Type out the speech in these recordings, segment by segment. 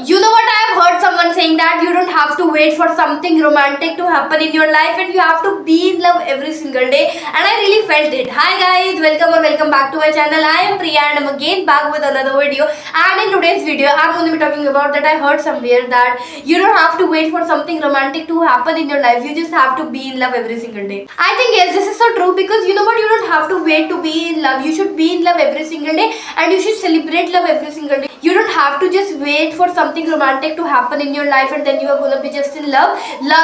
You know what, I have heard someone saying that you don't have to wait for something romantic to happen in your life and you have to be in love every single day, and I really felt it. Hi guys, welcome back to my channel. I am Priya and I'm again back with another video, and in today's video I'm going to be talking about that I heard somewhere that you don't have to wait for something romantic to happen in your life, you just have to be in love every single day. I think yes, this is so true, because you know what, you don't have to wait to be in love, you should be in love every single day and you should celebrate love every single day. You don't have to just wait for something romantic to happen in your life and then you are gonna be just in love.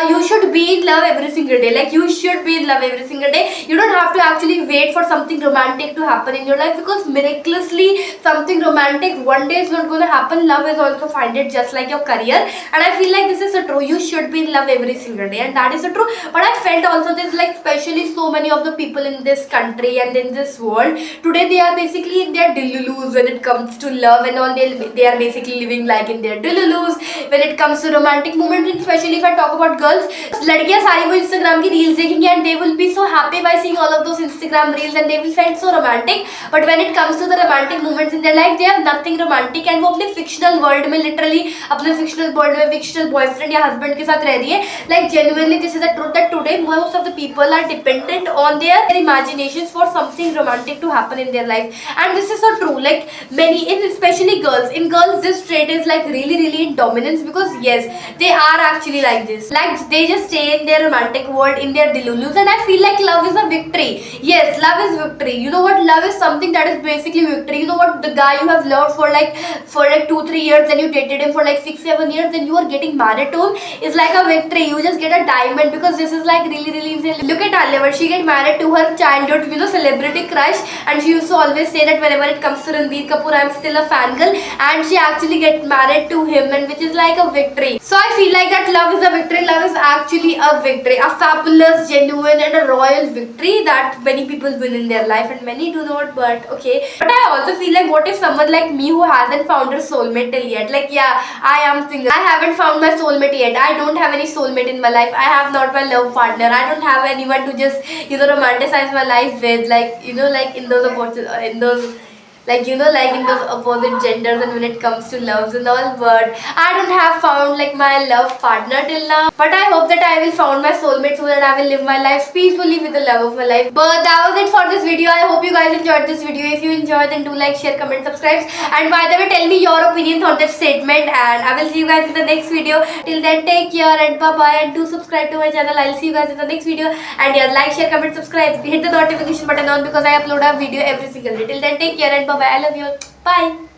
You should be in love every single day. Like, you should be in love every single day. You don't have to actually wait for something romantic to happen in your life, because miraculously something romantic one day is not gonna happen. Love is also find it just like your career, and I feel like this is so true. You should be in love every single day, and that is so true. But I felt also this, like, especially so many of the people in this country and in this world today, they are basically in their delulus when it comes to love and all. They are basically living like in their delulus when it comes to romantic moments. And especially if I talk about girls, लड़कियां सारी वो Instagram की reels देखेंगी and they will be so happy by seeing all of those Instagram reels and they will find so romantic. But when it comes to the romantic moments in their life, they have nothing romantic, and वो अपने fictional world में literally अपने fictional world में fictional boyfriend या husband के साथ रह रही है. Like, genuinely this is the truth that today most of the people are dependent on their imaginations for something romantic to happen in their life, and this is so true. Like, many, in especially girls, in girls this trait is like really in dominance, because yes, they are actually like this. Like, they just stay in their romantic world, in their delulus, and I feel like love is a victory. Yes, love is victory. You know what, love is something that is basically victory. You know what, the guy you have loved for like 2-3 years, then you dated him for like 6-7 years, then you are getting married to him, is like a victory. You just get a diamond, because this is like really insane. Look at Alia Bhatt. She get married to her childhood, you know, celebrity crush, and she used to always say that whenever it comes to Ranbir Kapoor, I'm still a fangirl, and she actually get married to him, and which is like a victory. So I feel like that love is a victory. Love is actually a victory, a fabulous, genuine and a royal victory that many people win in their life and many do not. But okay, but I also feel like, what if someone like me who hasn't found her soulmate till yet? Like, yeah, I am single, I haven't found my soulmate yet, I don't have any soulmate in my life, I have not my love partner, I don't have anyone to just, you know, romanticize my life with, like, you know, like in those like, you know, like in those opposite genders, and when it comes to loves and all. But I don't have found like my love partner till now, but I hope that I will found my soulmate so that I will live my life peacefully with the love of my life. But that was it for this video. I hope you guys enjoyed this video. If you enjoyed, then do like, share, comment, subscribe, and by the way, tell me your opinions on that statement, and I will see you guys in the next video. Till then, take care and bye bye, and do subscribe to my channel. I'll see you guys in the next video, and yeah, like, share, comment, subscribe, hit the notification button on, because I upload a video every single day. Till then, take care and bye bye. I love you all. Bye.